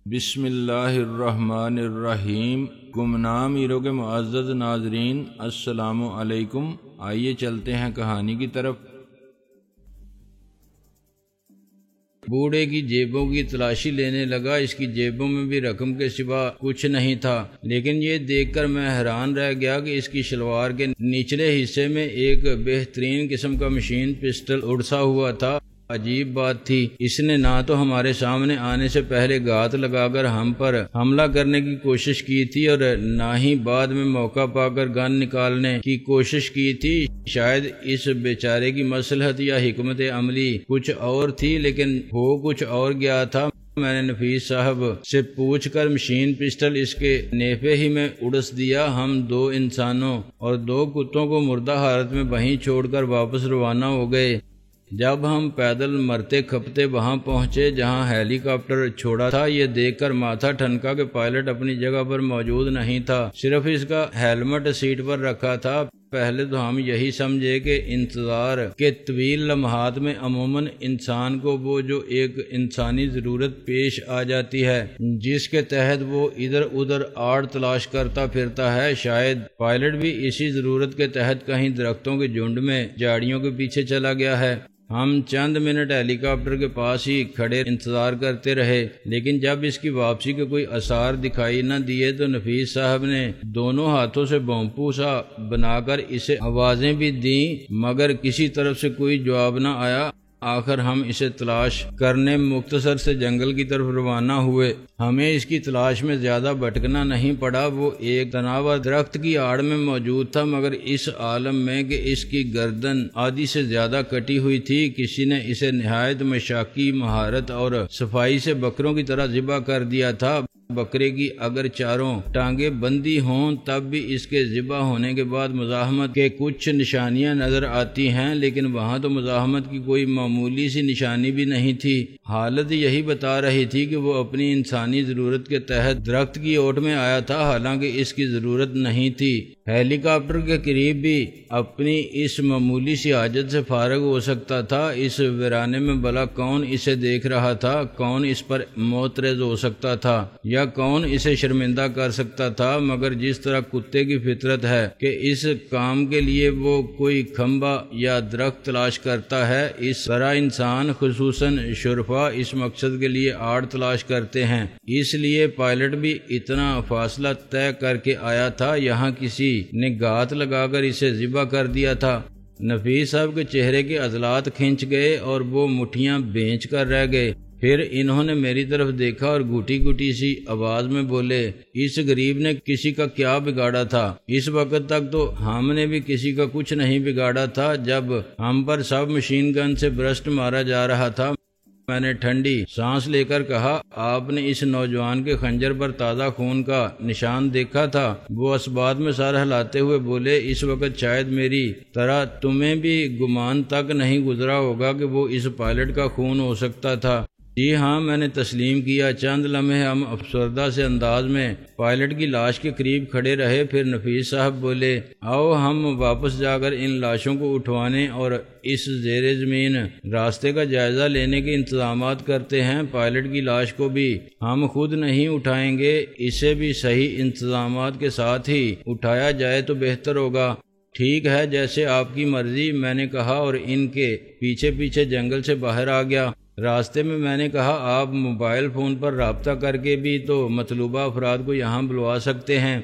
بسم اللہ الرحمن الرحیم۔ گمنام ہیرو کے معزز ناظرین، السلام علیکم۔ آئیے چلتے ہیں کہانی کی طرف۔ بوڑھے کی جیبوں کی تلاشی لینے لگا۔ اس کی جیبوں میں بھی رقم کے سوا کچھ نہیں تھا، لیکن یہ دیکھ کر میں حیران رہ گیا کہ اس کی شلوار کے نچلے حصے میں ایک بہترین قسم کا مشین پسٹل اڑسا ہوا تھا۔ عجیب بات تھی، اس نے نہ تو ہمارے سامنے آنے سے پہلے گھات لگا کر ہم پر حملہ کرنے کی کوشش کی تھی اور نہ ہی بعد میں موقع پا کر گن نکالنے کی کوشش کی تھی۔ شاید اس بیچارے کی مصلحت یا حکمت عملی کچھ اور تھی، لیکن ہو کچھ اور گیا تھا۔ میں نے نفیس صاحب سے پوچھ کر مشین پسٹل اس کے نیفے ہی میں اڑس دیا۔ ہم 2 انسانوں اور 2 کتوں کو مردہ حالت میں وہیں چھوڑ کر واپس روانہ ہو گئے۔ جب ہم پیدل مرتے کھپتے وہاں پہنچے جہاں ہیلی کاپٹر چھوڑا تھا، یہ دیکھ کر ماتھا ٹھنکا کہ پائلٹ اپنی جگہ پر موجود نہیں تھا، صرف اس کا ہیلمٹ سیٹ پر رکھا تھا۔ پہلے تو ہم یہی سمجھے کہ انتظار کے طویل لمحات میں عموماً انسان کو وہ جو ایک انسانی ضرورت پیش آ جاتی ہے جس کے تحت وہ ادھر ادھر آڑ تلاش کرتا پھرتا ہے، شاید پائلٹ بھی اسی ضرورت کے تحت کہیں درختوں کے جھنڈ میں جھاڑیوں کے پیچھے چلا گیا ہے۔ ہم چند منٹ ہیلی کاپٹر کے پاس ہی کھڑے انتظار کرتے رہے، لیکن جب اس کی واپسی کے کوئی آثار دکھائی نہ دیے تو نفیس صاحب نے دونوں ہاتھوں سے بھونپو سا بنا کر اسے آوازیں بھی دیں، مگر کسی طرف سے کوئی جواب نہ آیا۔ آخر ہم اسے تلاش کرنے مختصر سے جنگل کی طرف روانہ ہوئے۔ ہمیں اس کی تلاش میں زیادہ بھٹکنا نہیں پڑا۔ وہ ایک تناور درخت کی آڑ میں موجود تھا، مگر اس عالم میں کہ اس کی گردن آدھی سے زیادہ کٹی ہوئی تھی۔ کسی نے اسے نہایت مشاقی مہارت اور صفائی سے بکروں کی طرح ذبح کر دیا تھا۔ بکرے کی اگر چاروں ٹانگیں بندی ہوں تب بھی اس کے ذبح ہونے کے بعد مزاحمت کے کچھ نشانیاں نظر آتی ہیں، لیکن وہاں تو مزاحمت کی کوئی معمولی سی نشانی بھی نہیں تھی۔ حالت یہی بتا رہی تھی کہ وہ اپنی انسانی ضرورت کے تحت درخت کی اوٹ میں آیا تھا، حالانکہ اس کی ضرورت نہیں تھی۔ ہیلی کاپٹر کے قریب بھی اپنی اس معمولی سی حاجت سے فارغ ہو سکتا تھا۔ اس ویرانے میں بھلا کون اسے دیکھ رہا تھا؟ کون اس پر معترض ہو سکتا تھا یا کون اسے شرمندہ کر سکتا تھا؟ مگر جس طرح کتے کی فطرت ہے کہ اس کام کے لیے وہ کوئی کھمبا یا درخت تلاش کرتا ہے، اس طرح انسان خصوصاً شرفا اس مقصد کے لیے آڑ تلاش کرتے ہیں۔ اس لیے پائلٹ بھی اتنا فاصلہ طے کر کے آیا تھا، یہاں کسی نے گھات لگا کر اسے ذبح کر دیا تھا۔ نفیس صاحب کے چہرے کے عضلات کھنچ گئے اور وہ مٹھیاں بھینچ کر رہ گئے۔ پھر انہوں نے میری طرف دیکھا اور گھٹی گھٹی سی آواز میں بولے، اس غریب نے کسی کا کیا بگاڑا تھا؟ اس وقت تک تو ہم نے بھی کسی کا کچھ نہیں بگاڑا تھا۔ جب ہم پر سب مشین گن سے برسٹ مارا جا رہا تھا، میں نے ٹھنڈی سانس لے کر کہا، آپ نے اس نوجوان کے خنجر پر تازہ خون کا نشان دیکھا تھا؟ وہ اسبات میں سر ہلاتے ہوئے بولے، اس وقت شاید میری طرح تمہیں بھی گمان تک نہیں گزرا ہوگا کہ وہ اس پائلٹ کا خون ہو سکتا تھا۔ جی ہاں، میں نے تسلیم کیا۔ چند لمحے ہم افسردہ سے انداز میں پائلٹ کی لاش کے قریب کھڑے رہے، پھر نفیس صاحب بولے، آؤ ہم واپس جا کر ان لاشوں کو اٹھوانے اور اس زیر زمین راستے کا جائزہ لینے کے انتظامات کرتے ہیں۔ پائلٹ کی لاش کو بھی ہم خود نہیں اٹھائیں گے، اسے بھی صحیح انتظامات کے ساتھ ہی اٹھایا جائے تو بہتر ہوگا۔ ٹھیک ہے، جیسے آپ کی مرضی، میں نے کہا اور ان کے پیچھے پیچھے جنگل سے باہر آ گیا۔ راستے میں میں نے کہا، آپ موبائل فون پر رابطہ کر کے بھی تو مطلوبہ افراد کو یہاں بلوا سکتے ہیں،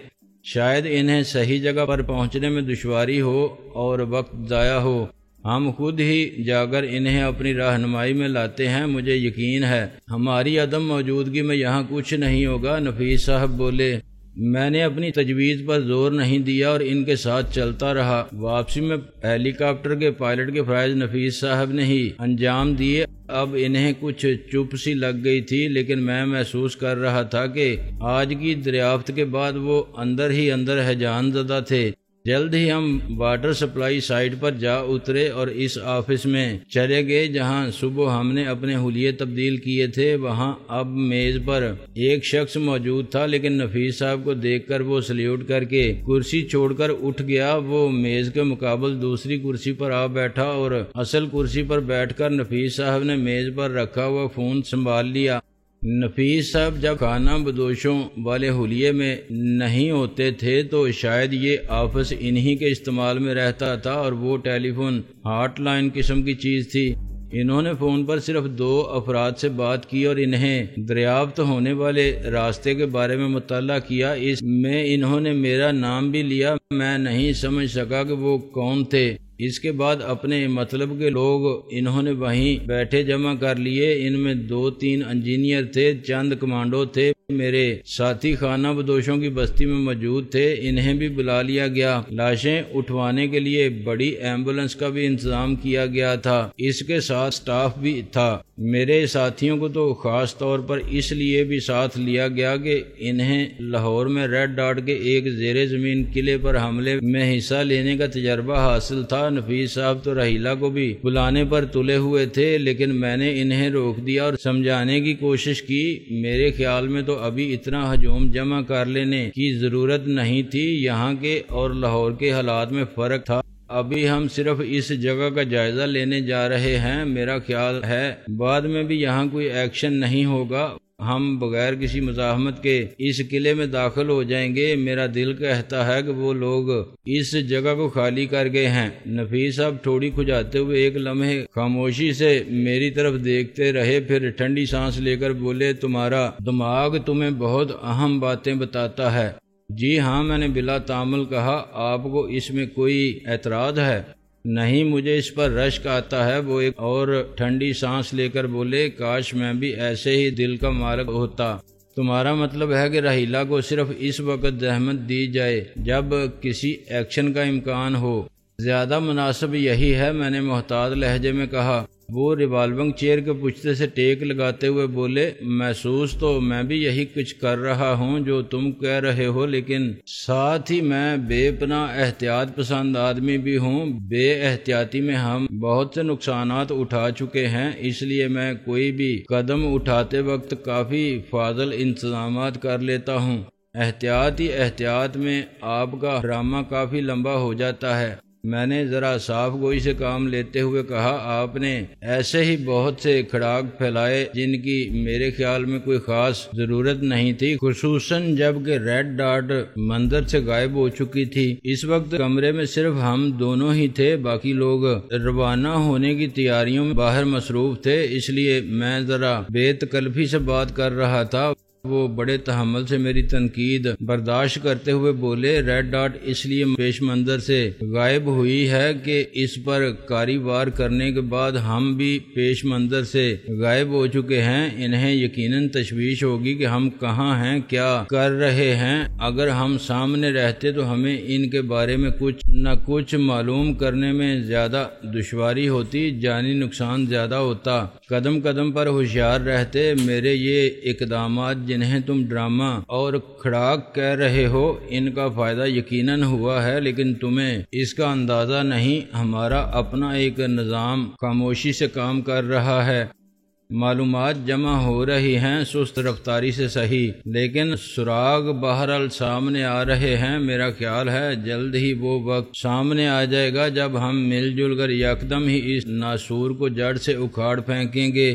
شاید انہیں صحیح جگہ پر پہنچنے میں دشواری ہو اور وقت ضائع ہو۔ ہم خود ہی جا کر انہیں اپنی رہنمائی میں لاتے ہیں، مجھے یقین ہے ہماری عدم موجودگی میں یہاں کچھ نہیں ہوگا۔ نفیس صاحب بولے، میں نے اپنی تجویز پر زور نہیں دیا اور ان کے ساتھ چلتا رہا۔ واپسی میں ہیلی کاپٹر کے پائلٹ کے فرائض نفیس صاحب نے ہی انجام دیے۔ اب انہیں کچھ چپ سی لگ گئی تھی، لیکن میں محسوس کر رہا تھا کہ آج کی دریافت کے بعد وہ اندر ہی اندر ہیجان زدہ تھے۔ جلد ہی ہم واٹر سپلائی سائٹ پر جا اترے اور اس آفس میں چلے گئے جہاں صبح ہم نے اپنے حلیے تبدیل کیے تھے۔ وہاں اب میز پر ایک شخص موجود تھا، لیکن نفیس صاحب کو دیکھ کر وہ سلیوٹ کر کے کرسی چھوڑ کر اٹھ گیا۔ وہ میز کے مقابل دوسری کرسی پر آ بیٹھا اور اصل کرسی پر بیٹھ کر نفیس صاحب نے میز پر رکھا ہوا فون سنبھال لیا۔ نفیس صاحب جب خانہ بدوشوں والے حلیے میں نہیں ہوتے تھے تو شاید یہ آفس انہی کے استعمال میں رہتا تھا، اور وہ ٹیلی فون ہاٹ لائن قسم کی چیز تھی۔ انہوں نے فون پر صرف 2 افراد سے بات کی اور انہیں دریافت ہونے والے راستے کے بارے میں مطلع کیا۔ اس میں انہوں نے میرا نام بھی لیا۔ میں نہیں سمجھ سکا کہ وہ کون تھے۔ اس کے بعد اپنے مطلب کے لوگ انہوں نے وہیں بیٹھے جمع کر لیے۔ ان میں 2-3 انجینئر تھے، چند کمانڈو تھے، میرے ساتھی خانہ بدوشوں کی بستی میں موجود تھے، انہیں بھی بلا لیا گیا۔ لاشیں اٹھوانے کے لیے بڑی ایمبولنس کا بھی انتظام کیا گیا تھا، اس کے ساتھ سٹاف بھی تھا۔ میرے ساتھیوں کو تو خاص طور پر اس لیے بھی ساتھ لیا گیا کہ انہیں لاہور میں ریڈ ڈاٹ کے ایک زیر زمین قلعے پر حملے میں حصہ لینے کا تجربہ حاصل تھا۔ نفیس صاحب تو رحیلہ کو بھی بلانے پر تلے ہوئے تھے، لیکن میں نے انہیں روک دیا اور سمجھانے کی کوشش کی۔ میرے خیال میں تو ابھی اتنا ہجوم جمع کر لینے کی ضرورت نہیں تھی۔ یہاں کے اور لاہور کے حالات میں فرق تھا۔ ابھی ہم صرف اس جگہ کا جائزہ لینے جا رہے ہیں۔ میرا خیال ہے بعد میں بھی یہاں کوئی ایکشن نہیں ہوگا، ہم بغیر کسی مزاحمت کے اس قلعے میں داخل ہو جائیں گے۔ میرا دل کہتا ہے کہ وہ لوگ اس جگہ کو خالی کر گئے ہیں۔ نفیس صاحب ٹھوڑی کھجاتے ہوئے ایک لمحے خاموشی سے میری طرف دیکھتے رہے، پھر ٹھنڈی سانس لے کر بولے، تمہارا دماغ تمہیں بہت اہم باتیں بتاتا ہے۔ جی ہاں، میں نے بلا تعامل کہا۔ آپ کو اس میں کوئی اعتراض ہے؟ نہیں، مجھے اس پر رشک آتا ہے۔ وہ ایک اور ٹھنڈی سانس لے کر بولے، کاش میں بھی ایسے ہی دل کا مالک ہوتا۔ تمہارا مطلب ہے کہ رحیلہ کو صرف اس وقت زحمت دی جائے جب کسی ایکشن کا امکان ہو؟ زیادہ مناسب یہی ہے، میں نے محتاط لہجے میں کہا۔ وہ ریوالونگ چیئر کے پشتے سے ٹیک لگاتے ہوئے بولے، محسوس تو میں بھی یہی کچھ کر رہا ہوں جو تم کہہ رہے ہو، لیکن ساتھ ہی میں بے پناہ احتیاط پسند آدمی بھی ہوں۔ بے احتیاطی میں ہم بہت سے نقصانات اٹھا چکے ہیں، اس لیے میں کوئی بھی قدم اٹھاتے وقت کافی فاضل انتظامات کر لیتا ہوں۔ احتیاط میں آپ کا ڈرامہ کافی لمبا ہو جاتا ہے۔ میں نے ذرا صاف گوئی سے کام لیتے ہوئے کہا، آپ نے ایسے ہی بہت سے کھڑاک پھیلائے جن کی میرے خیال میں کوئی خاص ضرورت نہیں تھی، خصوصاً جب کہ ریڈ ڈاٹ منظر سے غائب ہو چکی تھی۔ اس وقت کمرے میں صرف ہم دونوں ہی تھے، باقی لوگ روانہ ہونے کی تیاریوں میں باہر مصروف تھے، اس لیے میں ذرا بے تکلفی سے بات کر رہا تھا۔ وہ بڑے تحمل سے میری تنقید برداشت کرتے ہوئے بولے، ریڈ ڈاٹ اس لیے پیش منظر سے غائب ہوئی ہے کہ اس پر کاری وار کرنے کے بعد ہم بھی پیش منظر سے غائب ہو چکے ہیں۔ انہیں یقیناً تشویش ہوگی کہ ہم کہاں ہیں، کیا کر رہے ہیں۔ اگر ہم سامنے رہتے تو ہمیں ان کے بارے میں کچھ نہ کچھ معلوم کرنے میں زیادہ دشواری ہوتی، جانی نقصان زیادہ ہوتا۔ قدم قدم پر ہوشیار رہتے۔ میرے یہ اقدامات جنہیں تم ڈرامہ اور کھڑاک کہہ رہے ہو، ان کا فائدہ یقیناً ہوا ہے، لیکن تمہیں اس کا اندازہ نہیں۔ ہمارا اپنا ایک نظام خاموشی سے کام کر رہا ہے، معلومات جمع ہو رہی ہیں، سست رفتاری سے صحیح، لیکن سراغ بہرحال سامنے آ رہے ہیں۔ میرا خیال ہے جلد ہی وہ وقت سامنے آ جائے گا جب ہم مل جل کر یکدم ہی اس ناسور کو جڑ سے اکھاڑ پھینکیں گے۔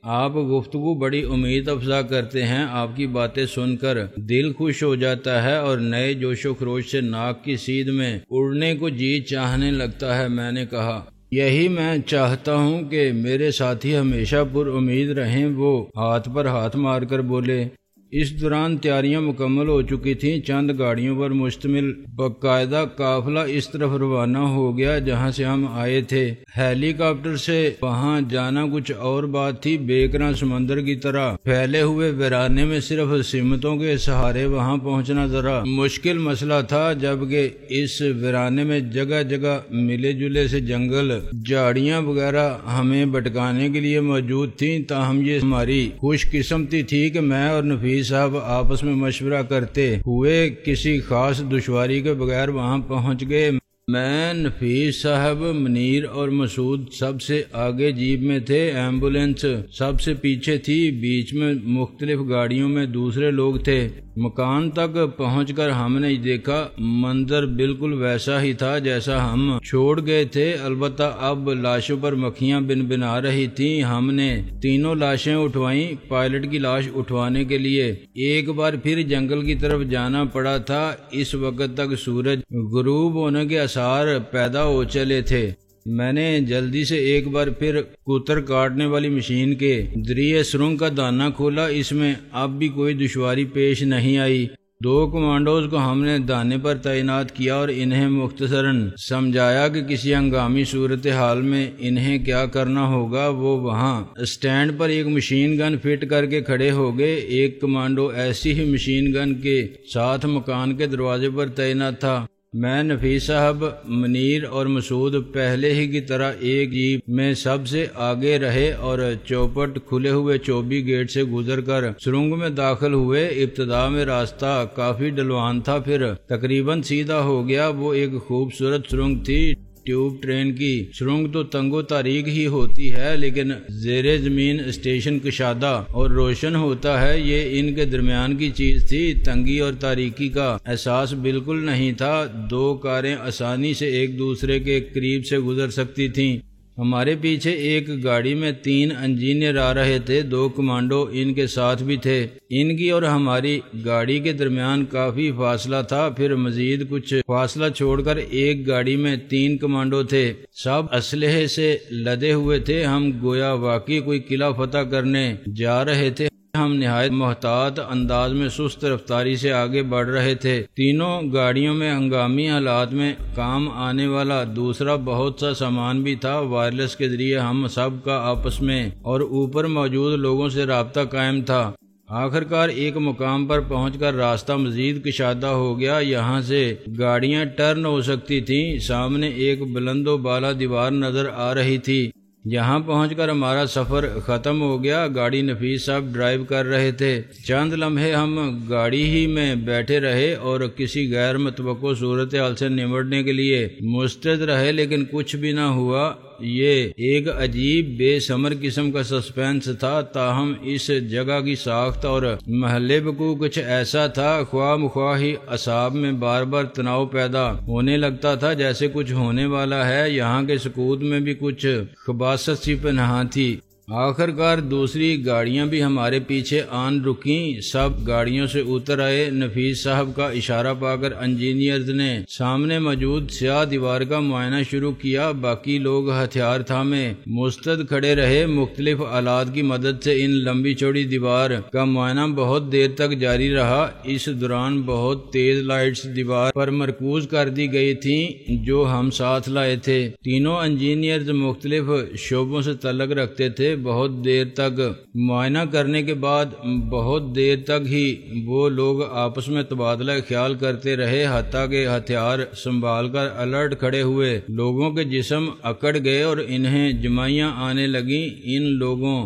آپ گفتگو بڑی امید افزا کرتے ہیں، آپ کی باتیں سن کر دل خوش ہو جاتا ہے اور نئے جوش و خروش سے ناک کی سیدھ میں اڑنے کو جی چاہنے لگتا ہے۔ میں نے کہا، یہی میں چاہتا ہوں کہ میرے ساتھی ہمیشہ پر امید رہیں۔ وہ ہاتھ پر ہاتھ مار کر بولے۔ اس دوران تیاریاں مکمل ہو چکی تھیں۔ چند گاڑیوں پر مشتمل باقاعدہ قافلہ اس طرف روانہ ہو گیا جہاں سے ہم آئے تھے۔ ہیلی کاپٹر سے وہاں جانا کچھ اور بات تھی۔ بیکراں سمندر کی طرح پھیلے ہوئے ویرانے میں صرف سمتوں کے سہارے وہاں پہنچنا ذرا مشکل مسئلہ تھا، جبکہ اس ویرانے میں جگہ جگہ ملے جلے سے جنگل، جھاڑیاں وغیرہ ہمیں بھٹکانے کے لیے موجود تھیں۔ تاہم یہ ہماری خوش قسمتی تھی کہ میں اور نفیس صاحب آپس میں مشورہ کرتے ہوئے کسی خاص دشواری کے بغیر وہاں پہنچ گئے۔ میں، نفیس صاحب، منیر اور مسعود سب سے آگے جیپ میں تھے، ایمبولینس سب سے پیچھے تھی، بیچ میں مختلف گاڑیوں میں دوسرے لوگ تھے۔ مکان تک پہنچ کر ہم نے دیکھا منظر بالکل ویسا ہی تھا جیسا ہم چھوڑ گئے تھے، البتہ اب لاشوں پر مکھیاں بنبنا رہی تھیں۔ ہم نے تینوں لاشیں اٹھوائیں۔ پائلٹ کی لاش اٹھوانے کے لیے ایک بار پھر جنگل کی طرف جانا پڑا تھا۔ اس وقت تک سورج غروب ہونے کے آثار پیدا ہو چلے تھے۔ میں نے جلدی سے ایک بار پھر کوتر کاٹنے والی مشین کے ذریعے سرنگ کا دانہ کھولا۔ اس میں اب بھی کوئی دشواری پیش نہیں آئی۔ 2 کمانڈوز کو ہم نے دانے پر تعینات کیا اور انہیں مختصراً سمجھایا کہ کسی ہنگامی صورتحال میں انہیں کیا کرنا ہوگا۔ وہ وہاں اسٹینڈ پر ایک مشین گن فٹ کر کے کھڑے ہو گئے۔ ایک کمانڈو ایسی ہی مشین گن کے ساتھ مکان کے دروازے پر تعینات تھا۔ میں، نفیس صاحب، منیر اور مسعود پہلے ہی کی طرح ایک جیپ میں سب سے آگے رہے اور چوپٹ کھلے ہوئے چوبی گیٹ سے گزر کر سرنگ میں داخل ہوئے۔ ابتدا میں راستہ کافی ڈھلوان تھا، پھر تقریباً سیدھا ہو گیا۔ وہ ایک خوبصورت سرنگ تھی۔ ٹیوب ٹرین کی سرنگ تو تنگ و تاریک ہی ہوتی ہے، لیکن زیر زمین اسٹیشن کشادہ اور روشن ہوتا ہے۔ یہ ان کے درمیان کی چیز تھی۔ تنگی اور تاریکی کا احساس بالکل نہیں تھا۔ 2 کاریں آسانی سے ایک دوسرے کے قریب سے گزر سکتی تھیں۔ ہمارے پیچھے ایک گاڑی میں 3 انجینئر آ رہے تھے، 2 کمانڈو ان کے ساتھ بھی تھے۔ ان کی اور ہماری گاڑی کے درمیان کافی فاصلہ تھا۔ پھر مزید کچھ فاصلہ چھوڑ کر ایک گاڑی میں 3 کمانڈو تھے، سب اسلحے سے لدے ہوئے تھے۔ ہم گویا واقعی کوئی قلعہ فتح کرنے جا رہے تھے۔ ہم نہایت محتاط انداز میں سست رفتاری سے آگے بڑھ رہے تھے۔ تینوں گاڑیوں میں ہنگامی حالات میں کام آنے والا دوسرا بہت سا سامان بھی تھا۔ وائرلیس کے ذریعے ہم سب کا آپس میں اور اوپر موجود لوگوں سے رابطہ قائم تھا۔ آخرکار ایک مقام پر پہنچ کر راستہ مزید کشادہ ہو گیا۔ یہاں سے گاڑیاں ٹرن ہو سکتی تھیں۔ سامنے ایک بلند و بالا دیوار نظر آ رہی تھی۔ یہاں پہنچ کر ہمارا سفر ختم ہو گیا۔ گاڑی نفیس صاحب ڈرائیو کر رہے تھے۔ چند لمحے ہم گاڑی ہی میں بیٹھے رہے اور کسی غیر متوقع صورتحال سے نمٹنے کے لیے مستعد رہے، لیکن کچھ بھی نہ ہوا۔ یہ ایک عجیب بے ثمر قسم کا سسپینس تھا، تاہم اس جگہ کی ساخت اور محل وقوع کچھ ایسا تھا، خواہ مخواہ ہی اعصاب میں بار بار تناؤ پیدا ہونے لگتا تھا جیسے کچھ ہونے والا ہے۔ یہاں کے سکوت میں بھی کچھ خباثت سی پنہاں تھی۔ آخرکار دوسری گاڑیاں بھی ہمارے پیچھے آن رکیں۔ سب گاڑیوں سے اتر آئے۔ نفیس صاحب کا اشارہ پا کر انجینئرز نے سامنے موجود سیاہ دیوار کا معائنہ شروع کیا۔ باقی لوگ ہتھیار تھامے مستعد کھڑے رہے۔ مختلف آلات کی مدد سے ان لمبی چوڑی دیوار کا معائنہ بہت دیر تک جاری رہا۔ اس دوران بہت تیز لائٹس دیوار پر مرکوز کر دی گئی تھیں جو ہم ساتھ لائے تھے۔ تینوں انجینئرز مختلف شعبوں سے تعلق رکھتے تھے۔ بہت دیر تک معائنہ کرنے کے بعد بہت دیر تک ہی وہ لوگ آپس میں تبادلہ خیال کرتے رہے، حتیٰ کہ ہتھیار سنبھال کر الرٹ کھڑے ہوئے لوگوں کے جسم اکڑ گئے اور انہیں جمائیاں آنے لگیں۔ ان لوگوں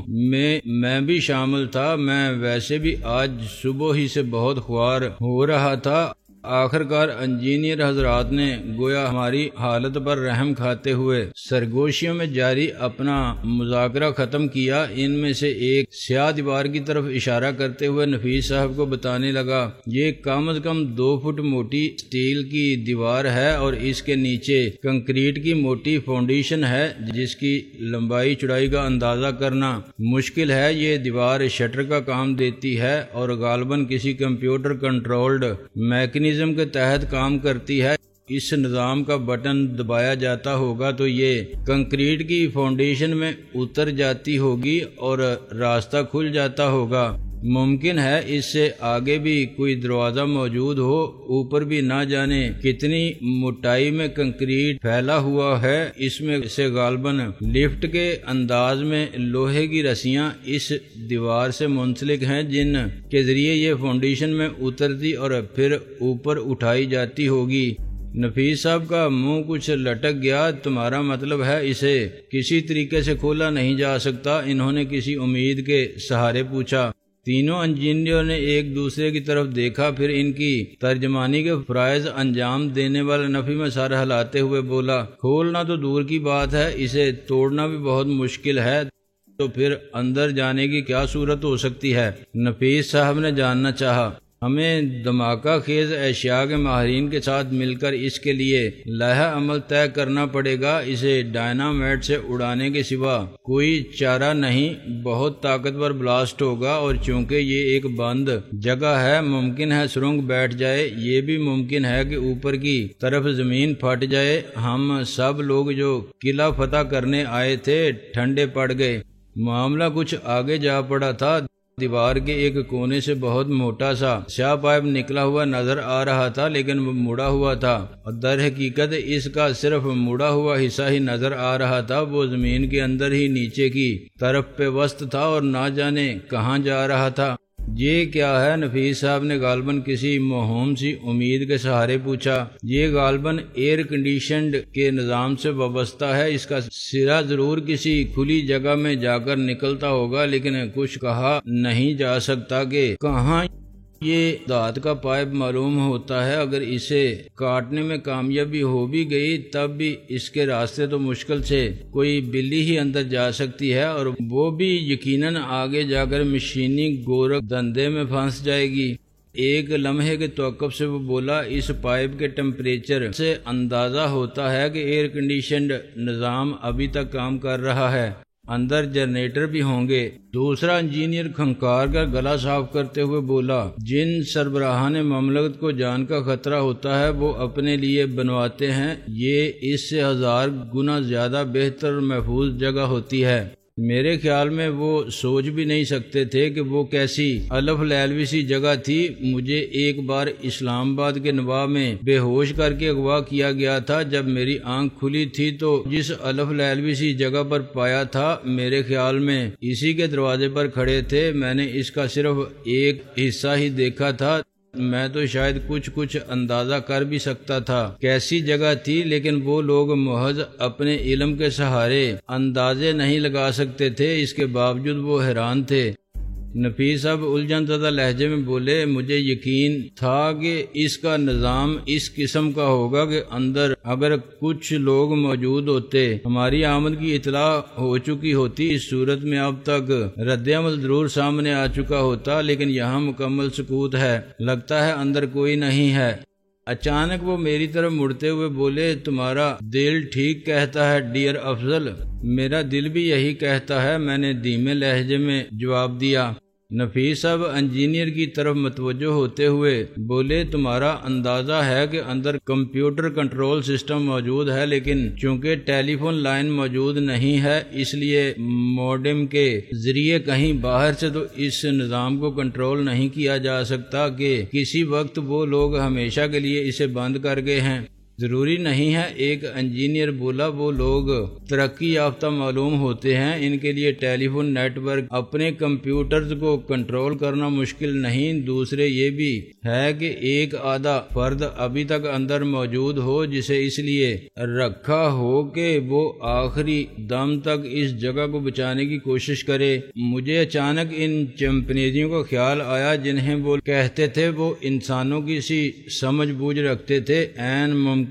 میں بھی شامل تھا۔ میں ویسے بھی آج صبح ہی سے بہت خوار ہو رہا تھا۔ آخرکار انجینئر حضرات نے گویا ہماری حالت پر رحم کھاتے ہوئے سرگوشیوں میں جاری اپنا مذاکرہ ختم کیا۔ ان میں سے ایک سیاہ دیوار کی طرف اشارہ کرتے ہوئے نفیس صاحب کو بتانے لگا، یہ کم از کم 2 فٹ موٹی سٹیل کی دیوار ہے اور اس کے نیچے کنکریٹ کی موٹی فاؤنڈیشن ہے جس کی لمبائی چوڑائی کا اندازہ کرنا مشکل ہے۔ یہ دیوار شٹر کا کام دیتی ہے اور غالباً کسی کمپیوٹر کنٹرولڈ میکینزم کے تحت کام کرتی ہے۔ اس نظام کا بٹن دبایا جاتا ہوگا تو یہ کنکریٹ کی فاؤنڈیشن میں اتر جاتی ہوگی اور راستہ کھل جاتا ہوگا۔ ممکن ہے اس سے آگے بھی کوئی دروازہ موجود ہو۔ اوپر بھی نہ جانے کتنی موٹائی میں کنکریٹ پھیلا ہوا ہے۔ اس میں سے غالباً لفٹ کے انداز میں لوہے کی رسیاں اس دیوار سے منسلک ہیں جن کے ذریعے یہ فاؤنڈیشن میں اترتی اور پھر اوپر اٹھائی جاتی ہوگی۔ نفیس صاحب کا منہ کچھ لٹک گیا۔ تمہارا مطلب ہے اسے کسی طریقے سے کھولا نہیں جا سکتا؟ انہوں نے کسی امید کے سہارے پوچھا۔ تینوں انجینئروں نے ایک دوسرے کی طرف دیکھا، پھر ان کی ترجمانی کے فرائض انجام دینے والا نفی میں سر ہلاتے ہوئے بولا، کھولنا تو دور کی بات ہے، اسے توڑنا بھی بہت مشکل ہے، تو پھر اندر جانے کی کیا صورت ہو سکتی ہے؟ نفیس صاحب نے جاننا چاہا۔ ہمیں دھماکہ خیز اشیاء کے ماہرین کے ساتھ مل کر اس کے لیے لائحہ عمل طے کرنا پڑے گا۔ اسے ڈائنامائٹ سے اڑانے کے سوا کوئی چارہ نہیں۔ بہت طاقتور بلاسٹ ہوگا، اور چونکہ یہ ایک بند جگہ ہے، ممکن ہے سرنگ بیٹھ جائے، یہ بھی ممکن ہے کہ اوپر کی طرف زمین پھٹ جائے۔ ہم سب لوگ جو قلعہ فتح کرنے آئے تھے ٹھنڈے پڑ گئے۔ معاملہ کچھ آگے جا پڑا تھا۔ دیوار کے ایک کونے سے بہت موٹا سا سیاہ پائپ نکلا ہوا نظر آ رہا تھا، لیکن وہ مڑا ہوا تھا، اور در حقیقت اس کا صرف مڑا ہوا حصہ ہی نظر آ رہا تھا۔ وہ زمین کے اندر ہی نیچے کی طرف پہ وسط تھا اور نہ جانے کہاں جا رہا تھا۔ یہ کیا ہے؟ نفیس صاحب نے غالباً کسی موہوم سی امید کے سہارے پوچھا۔ یہ غالباً ایئر کنڈیشنڈ کے نظام سے وابستہ ہے۔ اس کا سرا ضرور کسی کھلی جگہ میں جا کر نکلتا ہوگا، لیکن کچھ کہا نہیں جا سکتا کہ کہاں۔ یہ دھات کا پائپ معلوم ہوتا ہے، اگر اسے کاٹنے میں کامیابی ہو بھی گئی تب بھی اس کے راستے تو مشکل سے کوئی بلی ہی اندر جا سکتی ہے، اور وہ بھی یقیناً آگے جا کر مشینی گورکھ دندے میں پھنس جائے گی۔ ایک لمحے کے توقف سے وہ بولا، اس پائپ کے ٹمپریچر سے اندازہ ہوتا ہے کہ ایئر کنڈیشنڈ نظام ابھی تک کام کر رہا ہے، اندر جنریٹر بھی ہوں گے۔ دوسرا انجینئر کھنکار کر گلا صاف کرتے ہوئے بولا، جن سربراہان مملکت کو جان کا خطرہ ہوتا ہے وہ اپنے لیے بنواتے ہیں، یہ اس سے 1000 گنا زیادہ بہتر اور محفوظ جگہ ہوتی ہے۔ میرے خیال میں وہ سوچ بھی نہیں سکتے تھے کہ وہ کیسی الف لیلوی سی جگہ تھی۔ مجھے ایک بار اسلام آباد کے نواب میں بے ہوش کر کے اغوا کیا گیا تھا۔ جب میری آنکھ کھلی تھی تو جس الف لیلوی سی جگہ پر پایا تھا، میرے خیال میں اسی کے دروازے پر کھڑے تھے۔ میں نے اس کا صرف ایک حصہ ہی دیکھا تھا، میں تو شاید کچھ اندازہ کر بھی سکتا تھا کیسی جگہ تھی، لیکن وہ لوگ محض اپنے علم کے سہارے اندازے نہیں لگا سکتے تھے۔ اس کے باوجود وہ حیران تھے۔ نفیس صاحب الجھن زدہ لہجے میں بولے، مجھے یقین تھا کہ اس کا نظام اس قسم کا ہوگا کہ اندر اگر کچھ لوگ موجود ہوتے ہماری آمد کی اطلاع ہو چکی ہوتی۔ اس صورت میں اب تک رد عمل ضرور سامنے آ چکا ہوتا، لیکن یہاں مکمل سکوت ہے، لگتا ہے اندر کوئی نہیں ہے۔ اچانک وہ میری طرف مڑتے ہوئے بولے، تمہارا دل ٹھیک کہتا ہے ڈیئر افضل، میرا دل بھی یہی کہتا ہے، میں نے دھیمے لہجے میں جواب دیا۔ نفیس صاحب انجینئر کی طرف متوجہ ہوتے ہوئے بولے، تمہارا اندازہ ہے کہ اندر کمپیوٹر کنٹرول سسٹم موجود ہے، لیکن چونکہ ٹیلی فون لائن موجود نہیں ہے، اس لیے موڈم کے ذریعے کہیں باہر سے تو اس نظام کو کنٹرول نہیں کیا جا سکتا کہ کسی وقت وہ لوگ ہمیشہ کے لیے اسے بند کر گئے ہیں۔ ضروری نہیں ہے، ایک انجینئر بولا، وہ لوگ ترقی یافتہ معلوم ہوتے ہیں، ان کے لیے ٹیلی فون نیٹ ورک اپنے کمپیوٹرز کو کنٹرول کرنا مشکل نہیں۔ دوسرے یہ بھی ہے کہ ایک آدھا فرد ابھی تک اندر موجود ہو جسے اس لیے رکھا ہو کہ وہ آخری دم تک اس جگہ کو بچانے کی کوشش کرے۔ مجھے اچانک ان چمپینزیوں کا خیال آیا جنہیں وہ کہتے تھے وہ انسانوں کی سی سمجھ بوجھ رکھتے تھے۔ عین ممکن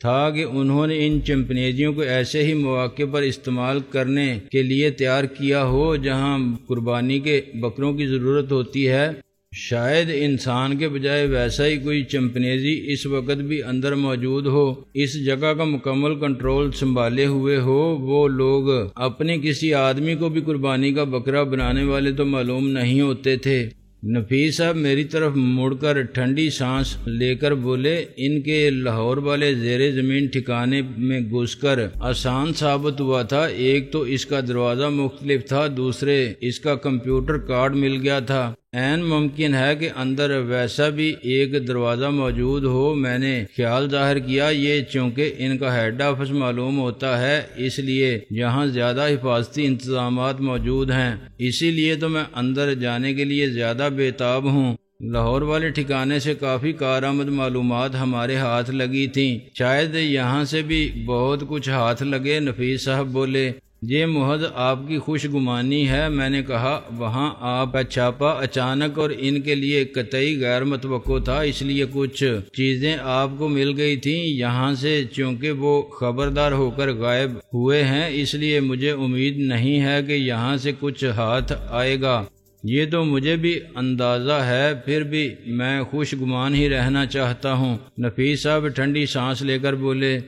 تھا کہ انہوں نے ان چمپینزیوں کو ایسے ہی مواقع پر استعمال کرنے کے لیے تیار کیا ہو جہاں قربانی کے بکروں کی ضرورت ہوتی ہے۔ شاید انسان کے بجائے ویسا ہی کوئی چمپینزی اس وقت بھی اندر موجود ہو، اس جگہ کا مکمل کنٹرول سنبھالے ہوئے ہو۔ وہ لوگ اپنے کسی آدمی کو بھی قربانی کا بکرا بنانے والے تو معلوم نہیں ہوتے تھے۔ نفیس صاحب میری طرف مڑ کر ٹھنڈی سانس لے کر بولے، ان کے لاہور والے زیر زمین ٹھکانے میں گھس کر آسان ثابت ہوا تھا۔ ایک تو اس کا دروازہ مختلف تھا، دوسرے اس کا کمپیوٹر کارڈ مل گیا تھا۔ عین ممکن ہے کہ اندر ویسا بھی ایک دروازہ موجود ہو۔ میں نے خیال ظاہر کیا، یہ چونکہ ان کا ہیڈ آفس معلوم ہوتا ہے اس لیے یہاں زیادہ حفاظتی انتظامات موجود ہیں، اسی لیے تو میں اندر جانے کے لیے زیادہ بےتاب ہوں۔ لاہور والے ٹھکانے سے کافی کارآمد معلومات ہمارے ہاتھ لگی تھیں، شاید یہاں سے بھی بہت کچھ ہاتھ لگے۔ نفیس صاحب بولے، یہ محض آپ کی خوش گمانی ہے۔ میں نے کہا، وہاں آپ کا چھاپا اچانک اور ان کے لیے قطعی غیر متوقع تھا، اس لیے کچھ چیزیں آپ کو مل گئی تھیں یہاں سے، چونکہ وہ خبردار ہو کر غائب ہوئے ہیں، اس لیے مجھے امید نہیں ہے کہ یہاں سے کچھ ہاتھ آئے گا۔ یہ تو مجھے بھی اندازہ ہے، پھر بھی میں خوش گمان ہی رہنا چاہتا ہوں۔ نفیس صاحب ٹھنڈی سانس لے کر بولے،